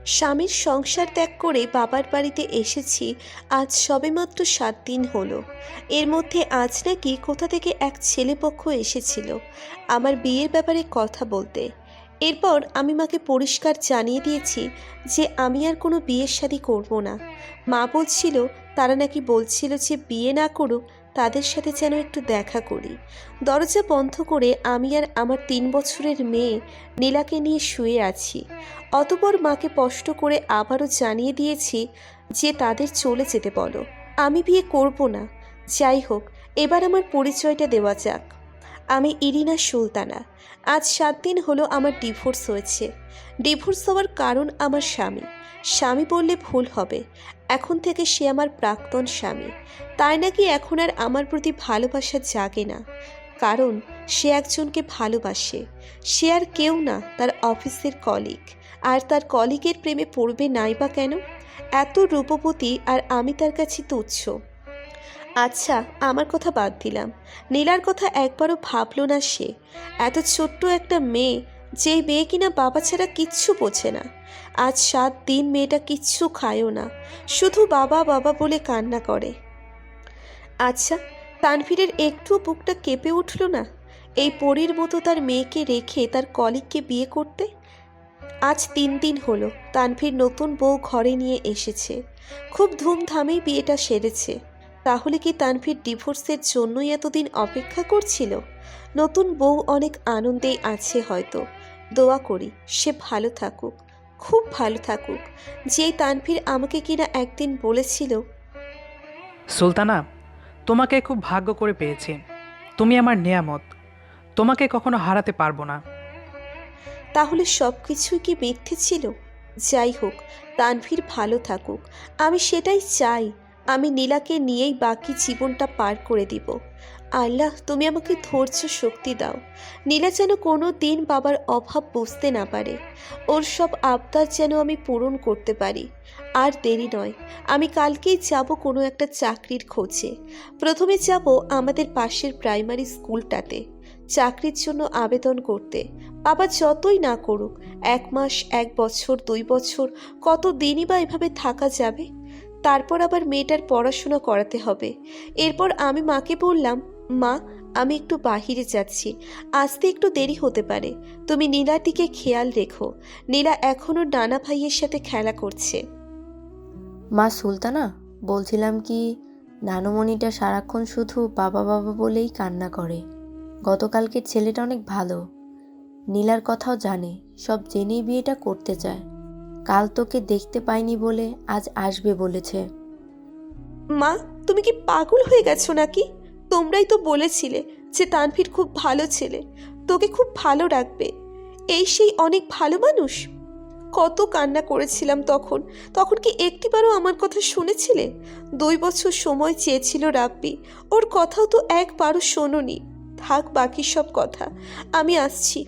স্বামীর সংসার ত্যাগ করে বাবার বাড়িতে এসেছি আজ সবেমাত্র 7 দিন হলো। এর মধ্যে আজ নাকি কোথা থেকে এক ছেলেপক্ষ এসেছিল আমার বিয়ের ব্যাপারে কথা বলতে। এরপর আমি মাকে পরিষ্কার জানিয়ে দিয়েছি যে আমি আর কোনো বিয়ের শাদী করব না। মা বলছিল, তারা নাকি বলছিল যে বিয়ে না করুক, তাদের সাথে যেন একটু দেখা করি। দরজা বন্ধ করে আমি আর আমার 3 বছরের মেয়ে নীলাকে নিয়ে শুয়ে আছি। অতঃপর মাকে স্পষ্ট করে আবারও জানিয়ে দিয়েছি যে তাদের চলে যেতে বলো, আমি বিয়ে করব না। যাই হোক, এবার আমার পরিচয়টা দেওয়া যাক। আমি ইরিনা সুলতানা। আজ 7 দিন হলো আমার ডিভোর্স হয়েছে। ডিভোর্স হওয়ার কারণ আমার স্বামী। স্বামী বললে ভুল হবে, এখন থেকে সে আমার প্রাক্তন স্বামী। তাই নাকি এখন আর আমার প্রতি ভালোবাসা জাগে না, কারণ সে একজনকে ভালোবাসে। সে আর কেউ না, তার অফিসের কলিগ। আর তার কলিগের প্রেমে পড়বে নাই বা কেন? এত রূপবতী আর আমি তার কাছে তুচ্ছ। আচ্ছা, আমার কথা বাদ দিলাম, নীলার কথা একবারও ভাবলো না সে। এত ছোট্ট একটা মেয়ে, যেই মেয়ে কিনা বাবা ছাড়া কিচ্ছু বোঝে না। আজ 7 দিন মেয়েটা কিচ্ছু খায়ও না, শুধু বাবা বাবা বলে কান্না করে। আচ্ছা, তানভীরের একটুও বুকটা কেঁপে উঠল না এই পরীর মতো তার মেয়েকে রেখে তার কলিগকে বিয়ে করতে? আজ 3 দিন হলো তানভীর নতুন বউ ঘরে নিয়ে এসেছে। খুব ধুমধামেই বিয়েটা সেরেছে। তাহলে কি তানভীর ডিভোর্সের জন্যই এতদিন অপেক্ষা করছিল? নতুন বউ অনেক আনন্দেই আছে হয়তো। দোয়া করি সে ভালো থাকুক, খুব ভালো থাকুক। যেই তানভীর আমাকে কিনা একদিন বলেছিল, সুলতানা, তোমাকে খুব ভাগ্য করে পেয়েছি। তুমি আমার নেয়ামত, তোমাকে কখনো হারাতে পারবো না। তাহলে সব কিছুই কি মিথ্যে ছিল? যাই হোক, তানভীর ভালো থাকুক, আমি সেটাই চাই। আমি নীলাকে নিয়েই বাকি জীবনটা পার করে দিব। আল্লাহ, তুমি আমাকে ধৈর্য শক্তি দাও। নীলা যেন কোনো দিন বাবার অভাব বুঝতে না পারে। ওর সব আবদার যেন আমি পূরণ করতে পারি। আর দেরি নয়, আমি কালকেই যাব কোনো একটা চাকরির খোঁজে। প্রথমে যাব আমাদের পাশের প্রাইমারি স্কুলটাতে চাকরির জন্য আবেদন করতে। বাবা যতই না করুক, 1 মাস, 1 বছর, 2 বছর, কত দিনই বা এভাবে থাকা যাবে? তারপর আবার মেয়েটার পড়াশোনা করাতে হবে। এরপর আমি মাকে বললাম, মা, আমি একটু বাহিরে যাচ্ছি, আসতে একটু দেরি হতে পারে। তুমি নীলার দিকে খেয়াল রেখো। নীলা এখনও নানা ভাইয়ের সাথে খেলা করছে। মা সুলতানা, বলছিলাম কি, নানুমণিটা সারাক্ষণ শুধু বাবা বাবা বলেই কান্না করে। গতকালকের ছেলেটা অনেক ভালো, নীলার কথাও জানে, সব জেনেই বিয়েটা করতে চায়। কাল তোকে দেখতে পাইনি বলে আজ আসবে বলেছে। মা, তুমি কি পাগল হয়ে গেছো নাকি? তোমরাই তো বলেছিলে যে তানভীর খুব ভালো ছেলে, তোকে খুব ভালো রাখবে। এই সেই অনেক ভালো মানুষ। কত কান্না করেছিলাম তখন। তখন কি একটিবারও আমার কথা শুনেছিলে? 2 বছর সময় চেয়েছিল রাব্বি, ওর কথাও তো একবারও শোনোনি। থাক বাকি সব কথা, আমি আসছি।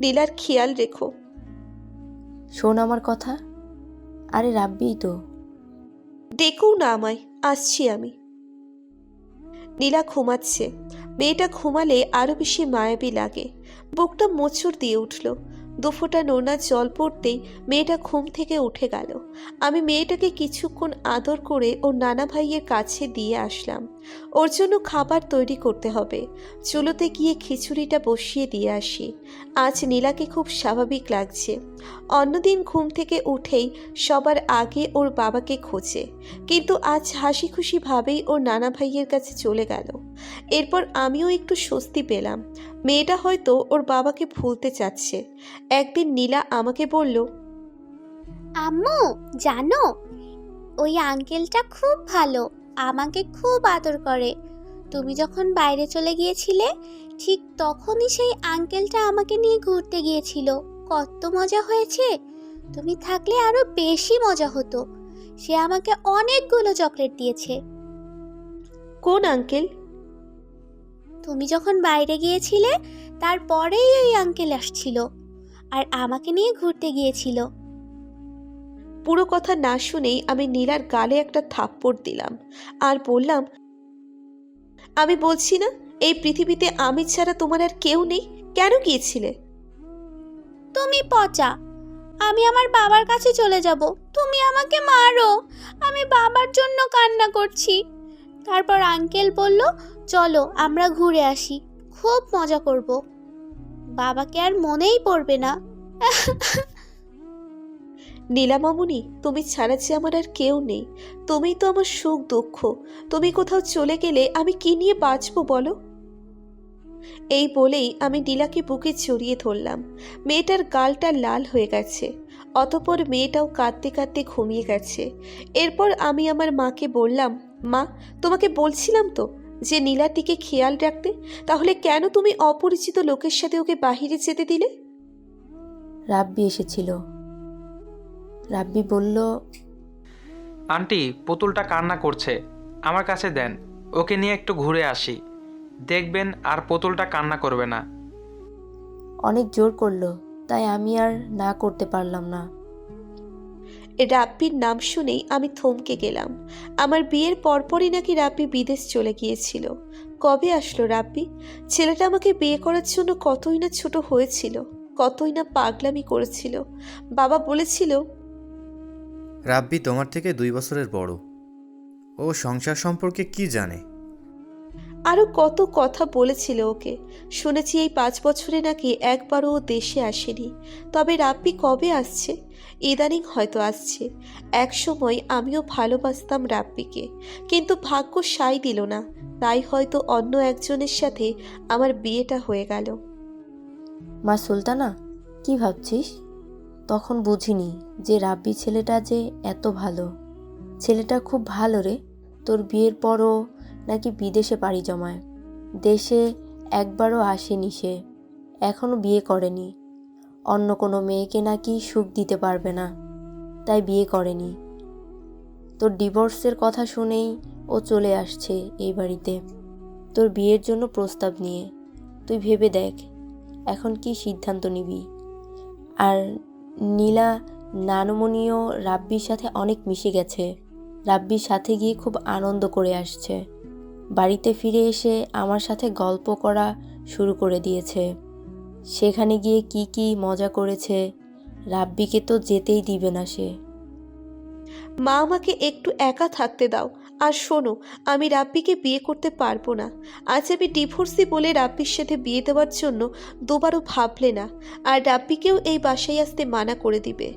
নীলার খেয়াল রেখো। শোন আমার কথা। আরে রাব্বিই তো। ডেকেও না আমায়, আসছি আমি। নীলা ঘুমাচ্ছে। মেয়েটা ঘুমালে আরো বেশি মায়াবী লাগে। বুকটা মোচড় দিয়ে উঠল। দুফোঁটা নোনা জল পড়তেই মেয়েটা ঘুম থেকে উঠে গেল। আমি মেয়েটাকে কিছুক্ষণ আদর করে ওর নানা ভাইয়ের কাছে দিয়ে আসলাম। ওর জন্য খাবার তৈরি করতে হবে। চুলোতে গিয়ে খিচুড়িটা বসিয়ে দিয়ে আসি। আজ নীলাকে খুব স্বাভাবিক লাগছে। অন্যদিন ঘুম থেকে উঠেই সবার আগে ওর বাবাকে খোঁজে, কিন্তু আজ হাসি খুশি ভাবেই ওর নানা ভাইয়ের কাছে চলে গেল। এরপর আমিও একটু স্বস্তি পেলাম। মেয়েটা হয়তো ওর বাবাকে ভুলতে চাচ্ছে। একদিন নীলা আমাকে বলল, আম্মু, জানো, ওই আঙ্কেলটা খুব ভালো, আমাকে খুব আদর করে। তুমি যখন বাইরে চলে গিয়েছিলে, ঠিক তখনই সেই আঙ্কেলটা আমাকে নিয়ে ঘুরতে গিয়েছিল। কত মজা হয়েছে! তুমি থাকলে আরো বেশি মজা হতো। সে আমাকে অনেকগুলো চকলেট দিয়েছে। কোন আঙ্কেল? তুমি যখন বাইরে গিয়েছিলে, তারপরেই ওই আঙ্কেল আসছিল আর আমাকে নিয়ে ঘুরতে গিয়েছিল। পুরো কথা না শুনেই আমি নীলার গালে একটা থাপ্পড় দিলাম আর বললাম, আমি বলছি না এই পৃথিবীতে আমি ছাড়া তোমার আর কেউ নেই? কেন গিয়েছিলে? তুমি পচা! আমি আমার বাবার কাছে চলে যাব। তুমি আমাকে মারো, আমি বাবার জন্য কান্না করছি। তারপর আঙ্কেল বলল, চলো আমরা ঘুরে আসি, খুব মজা করব। বাবাকে আর মনেই পড়বে না। নীলা মামুনি, তুমি ছাড়া যে আমার আর কেউ নেই। তুমিই তো আমার সুখ দুঃখ। তুমি কোথাও চলে গেলে আমি কি নিয়ে বাঁচবো বলো? এই বলেই আমি নীলাকে বুকে জড়িয়ে ধরলাম। মেয়েটার গালটা লাল হয়ে গেছে। অতঃপর মেয়েটাও কাঁদতে কাঁদতে ঘুমিয়ে গেছে। এরপর আমি আমার মাকে বললাম, মা, তোমাকে বলছিলাম তো যে নীলার দিকে খেয়াল রাখতে, তাহলে কেন তুমি অপরিচিত লোকের সাথে ওকে বাহিরে যেতে দিলে? রাব্বি এসেছিল। রাব্বি বলল, আন্টি, পুতুলটা কান্না করছে, আমার কাছে দেন, ওকে নিয়ে একটু ঘুরে আসি, দেখবেন আর পুতুলটা কান্না করবে না। অনেক জোর করলো, তাই আমি আর না করতে পারলাম না। রাব্বির নাম শুনেই আমি থমকে গেলাম। আমার বিয়ের পরপরই নাকি রাব্বি বিদেশ চলে গিয়েছিল। কবে আসলো রাব্বি? ছেলেটা আমাকে বিয়ে করার জন্য কতই না ছোট হয়েছিল, কতই না পাগলামি করেছিল। বাবা বলেছিল, রাব্বি তোমার থেকে 2 বছরের বড়, ও সংসার সম্পর্কে কি জানে। আরও কত কথা বলেছিল ওকে। শুনেছি এই 5 বছরে নাকি একবারও ও দেশে আসেনি। তবে রাব্বি কবে আসছে? ইদানিং হয়তো আসছে। এক সময় আমিও ভালোবাসতাম রাব্বিকে, কিন্তু ভাগ্য সায় দিল না, তাই হয়তো অন্য একজনের সাথে আমার বিয়েটা হয়ে গেল। মা সুলতানা, কি ভাবছিস? তখন বুঝিনি যে রাব্বি ছেলেটা যে এত ভালো। ছেলেটা খুব ভালো রে। তোর বিয়ের পরও নাকি বিদেশে পাড়ি জমায়। দেশে একবারও আসেনি সে, এখনও বিয়ে করেনি। অন্য কোনো মেয়েকে নাকি সুখ দিতে পারবে না, তাই বিয়ে করেনি। তোর ডিভোর্সের কথা শুনেই ও চলে আসছে এই বাড়িতে তোর বিয়ের জন্য প্রস্তাব নিয়ে। তুই ভেবে দেখ এখন কি সিদ্ধান্ত নিবি। আর নীলা নানুমণিও রাব্বির সাথে অনেক মিশে গেছে। রাব্বির সাথে গিয়ে খুব আনন্দ করে আসছে। বাড়িতে ফিরে এসে আমার সাথে গল্প করা শুরু করে দিয়েছে। সেখানে গিয়ে কি কি মজা করেছে, রাব্বিকে তো যেতেই দিবে না সে। মা, আমাকে একটু একা থাকতে দাও। আর শোনো, আমি রাব্বিকে বিয়ে করতে পারবো না। আজ আমি ডিভোর্সি বলে রাব্বির সাথে বিয়ে দেওয়ার জন্য দুবারও ভাবলে না, আর রাব্বিকেও এই বাসায় আসতে মানা করে দিবে।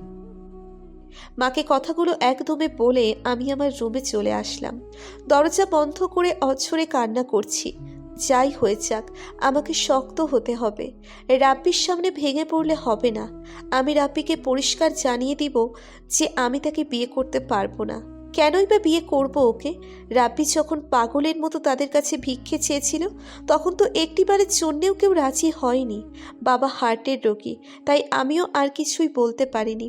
মাকে কথাগুলো একদমে বলে আমি আমার রুমে চলে আসলাম। দরজা বন্ধ করে অঝরে কান্না করছি। যাই হয়ে যাক, আমাকে শক্ত হতে হবে। রাব্বির সামনে ভেঙে পড়লে হবে না। আমি রাব্বিকে পরিষ্কার জানিয়ে দিব যে আমি তাকে বিয়ে করতে পারবো না। কেনই বা বিয়ে করব ওকে? রাব্বি যখন পাগলের মতো তাদের কাছে ভিক্ষে চেয়েছিল, তখন তো একটিবারের জন্যেও কেউ রাজি হয়নি। বাবা হার্টের রোগী, তাই আমিও আর কিছুই বলতে পারিনি।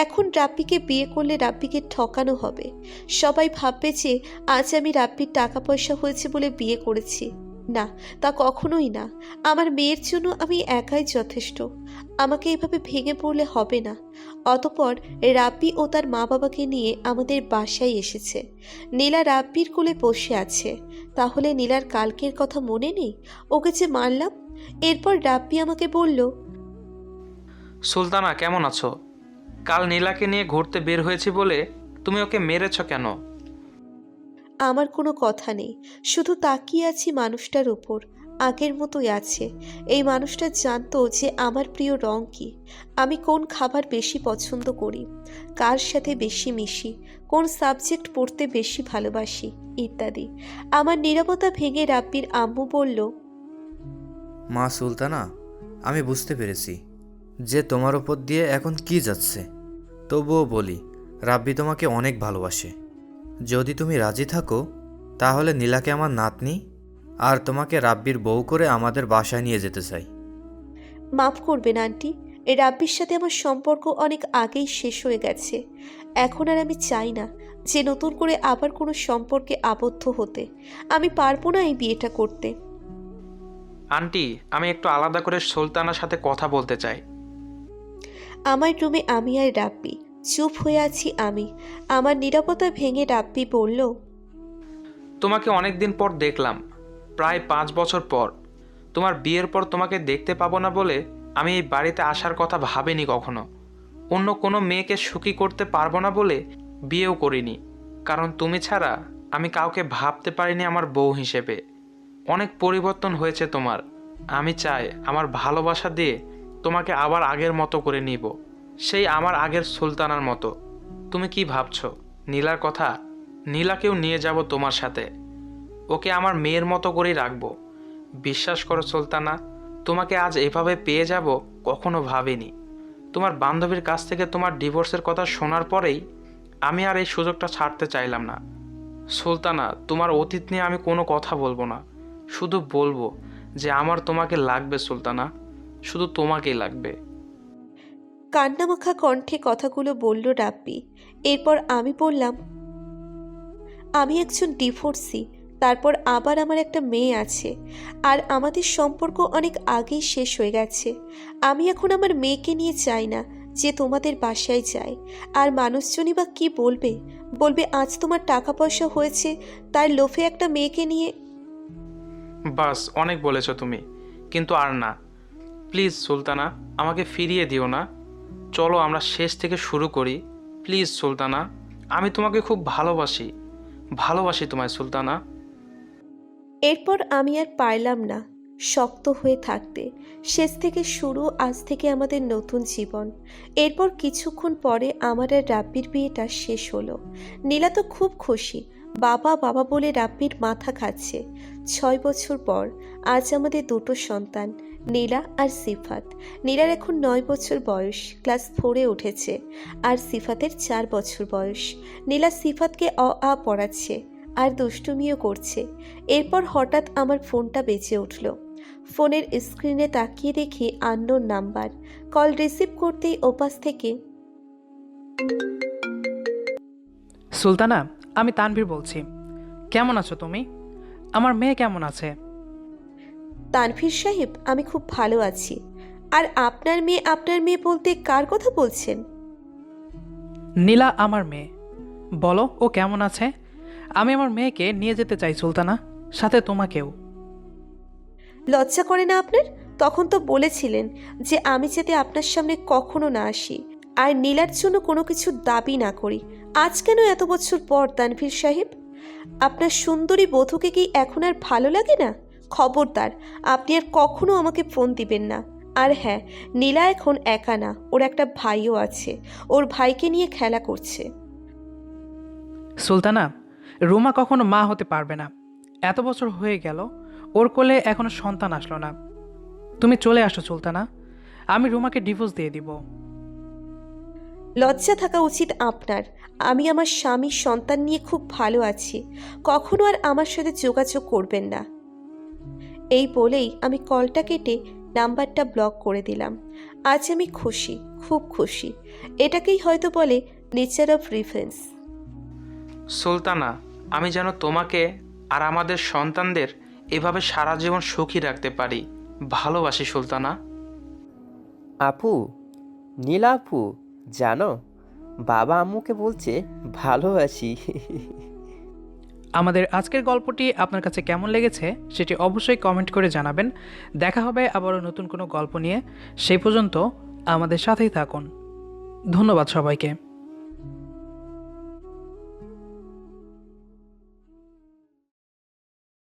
এখন রাব্বিকে বিয়ে করলে রাব্বিকে ঠকানো হবে। সবাই ভাববে যে আজ আমি রাব্বির টাকা পয়সা হয়েছে বলে বিয়ে করেছি। না, তা কখনোই না। আমার মেয়ের জন্য আমি একাই যথেষ্ট। আমাকে এভাবে ভেঙে পড়লে হবে না। অতঃপর রাব্বি ও তার মা বাবাকে নিয়ে আমাদের বাসায় এসেছে। নীলা রাব্বির কোলে বসে আছে। তাহলে নীলার কালকের কথা মনে নেই? ওকে যে মারলাম। এরপর রাব্বি আমাকে বলল, সুলতানা, কেমন আছো? কাল নীলাকে নিয়ে ঘুরতে বের হয়েছি বলে তুমি ওকে মেরেছ কেন? আমার কোনো কথা নেই, শুধু তাকিয়ে আছি মানুষটার উপর। আগের মতোই আছে। এই মানুষটা জানতো যে আমার প্রিয় রং কি, আমি কোন খাবার বেশি পছন্দ করি, কার সাথে বেশি মিশি, কোন সাবজেক্ট পড়তে বেশি ভালোবাসি ইত্যাদি। আমার নীরবতা ভেঙে রাব্বির আম্মু বলল, মা সুলতানা, আমি বুঝতে পেরেছি যে তোমার ওপর দিয়ে এখন কি যাচ্ছে। তবুও বলি, রাব্বি তোমাকে অনেক ভালোবাসে। যদি তুমি রাজি থাকো তাহলে নীলাকে আমার নাতনি আর তোমাকে রাব্বির বউ করে আমাদের বাসায় নিয়ে যেতে চাই। মাফ করবেন আন্টি, এই রাব্বির সাথে আমার সম্পর্ক অনেক আগেই শেষ হয়ে গেছে। এখন আর আমি চাই না যে নতুন করে আবার কোনো সম্পর্কে আবদ্ধ হতে। আমি পারবো না এই বিয়েটা করতে। আন্টি, আমি একটু আলাদা করে সুলতানার সাথে কথা বলতে চাই। আমার রুমে আমি আর রাব্বি চুপ হয়ে আছি। আমি আমার নীরবতা ভেঙে রাব্বি বলল, তোমাকে অনেক দিন পর দেখলাম, প্রায় 5 বছর পর। তোমার বিয়ের পর তোমাকে দেখতে পাবো না বলে আমি এই বাড়িতে আসার কথা ভাবিনি কখনো। অন্য কোনো মেয়েকে সুখী করতে পারবো না বলে বিয়েও করিনি, কারণ তুমি ছাড়া আমি কাউকে ভাবতে পারিনি আমার বউ হিসেবে। অনেক পরিবর্তন হয়েছে তোমার। আমি চাই আমার ভালোবাসা দিয়ে তোমাকে আবার আগের মতো করে নিব, সেই আমার আগের সুলতানার মতো। তুমি কি ভাবছো নীলার কথা? নীলাকেও নিয়ে যাব তোমার সাথে, ওকে আমার মেয়ের মতো করেই রাখবো। বিশ্বাস করো সুলতানা, তোমাকে আজ এভাবে পেয়ে যাব কখনো ভাবিনি। তোমার বান্ধবীর কাছ থেকে তোমার ডিভোর্সের কথা শোনার পরেই আমি আর এই সুযোগটা ছাড়তে চাইলাম না। সুলতানা, তোমার অতীত নিয়ে আমি কোনো কথা বলবো না, শুধু বলবো যে আমার তোমাকে লাগবে সুলতানা, শুধু তোমাকেই লাগবে। কান্নামাখা কণ্ঠে কথাগুলো বলল রাব্বি। এরপর আমি বললাম, আমি একজন ডিভোর্সি, তারপর আবার আমার একটা মেয়ে আছে, আর আমাদের সম্পর্ক অনেক আগেই শেষ হয়ে গেছে। আমি এখন আমার মেয়েকে নিয়ে চাই না যে তোমাদের বাসায় যায়। আর মানুষজনই বা কী বলবে? বলবে আজ তোমার টাকা পয়সা হয়েছে, তার লোভে একটা মেয়েকে নিয়ে। বাস, অনেক বলেছ তুমি, কিন্তু আর না। প্লিজ সুলতানা, আমাকে ফিরিয়ে দিও না। চলো আমরা শেষ থেকে শুরু করি। প্লিজ সুলতানা, আমি তোমাকে খুব ভালোবাসি, ভালোবাসি তোমায় সুলতানা। এরপর আমি আর পারলাম না শক্ত হয়ে থাকতে। শেষ থেকে শুরু, আজ থেকে আমাদের নতুন জীবন। এরপর কিছুক্ষণ পরে আমার আর রাব্বির বিয়েটা শেষ হলো। নীলা তো খুব খুশি, বাবা বাবা বলে রাব্বির মাথা খাচ্ছে। 6 বছর পর আজ আমাদের দুটো সন্তান, নীলা আর সিফাত। নীলার এখন 9 বছর বয়স, ক্লাস 4-এ উঠেছে, আর সিফাতের 4 বছর বয়স। নীলা সিফাতকে আ পড়াচ্ছে আর দুষ্টুমিও করছে। এরপর হঠাৎ আমার ফোনটা বেজে উঠল। ফোনের স্ক্রিনে তাকিয়ে দেখি আননোন নাম্বার। কল রিসিভ করতেই ওপাশ থেকে, সুলতানা, আমি তানভীর বলছি। কেমন আছো তুমি? আমার মেয়ে কেমন আছে? তানভীর সাহেব, আমি খুব ভালো আছি। আর আপনার মেয়ে বলতে কার কথা বলছেন? নীলা আমার মেয়ে। বলো, ও কেমন আছে? আমি আমার মেয়েকে নিয়ে যেতে চাই সুলতানা, সাথে তোমাকেও। লজ্জা করে না আপনার? তখন তো বলেছিলেন যে আমি যাতে আপনার সামনে কখনো না আসি, আর নীলার জন্য কোনো কিছু দাবি না করি। আজ কেন এত বছর পর তানভীর সাহেব? আপনার সুন্দরী বধূকে কি এখন আর ভালো লাগে না? খবরদার, আপনি আর কখনো আমাকে ফোন দিবেন না। আর হ্যাঁ, নীলা এখন একা না, ওর একটা ভাইও আছে, ওর ভাইকে নিয়ে খেলা করছে। সুলতানা, রুমা কখনো মা হতে পারবে না। এত বছর হয়ে গেল, ওর কোলে এখনো সন্তান আসলো না। তুমি চলে আসো সুলতানা, আমি রুমাকে ডিভোর্স দিয়ে দিব। লজ্জা থাকা উচিত আপনার। আমি আমার স্বামীর সন্তান নিয়ে খুব ভালো আছি, কখনো আর আমার সাথে যোগাযোগ করবেন না। এই বলেই আমি কলটা কেটে নাম্বারটা ব্লক করে দিলাম। আজ আমি খুশি, খুব খুশি। এটাকেই হয়তো বলে নেচার অফ রিভেঞ্জ। সুলতানা, আমি যেন তোমাকে আর আমাদের সন্তানদের এভাবে সারা জীবন সুখী রাখতে পারি। ভালোবাসি সুলতানা। আপু, নীলা আপু, জানো বাবা আম্মুকে বলছে ভালোবাসি। আমাদের আজকের গল্পটি আপনার কাছে কেমন লেগেছে সেটি অবশ্যই কমেন্ট করে জানাবেন। দেখা হবে আবারও নতুন কোনো গল্প নিয়ে। সেই পর্যন্ত আমাদের সাথেই থাকুন। ধন্যবাদ সবাইকে।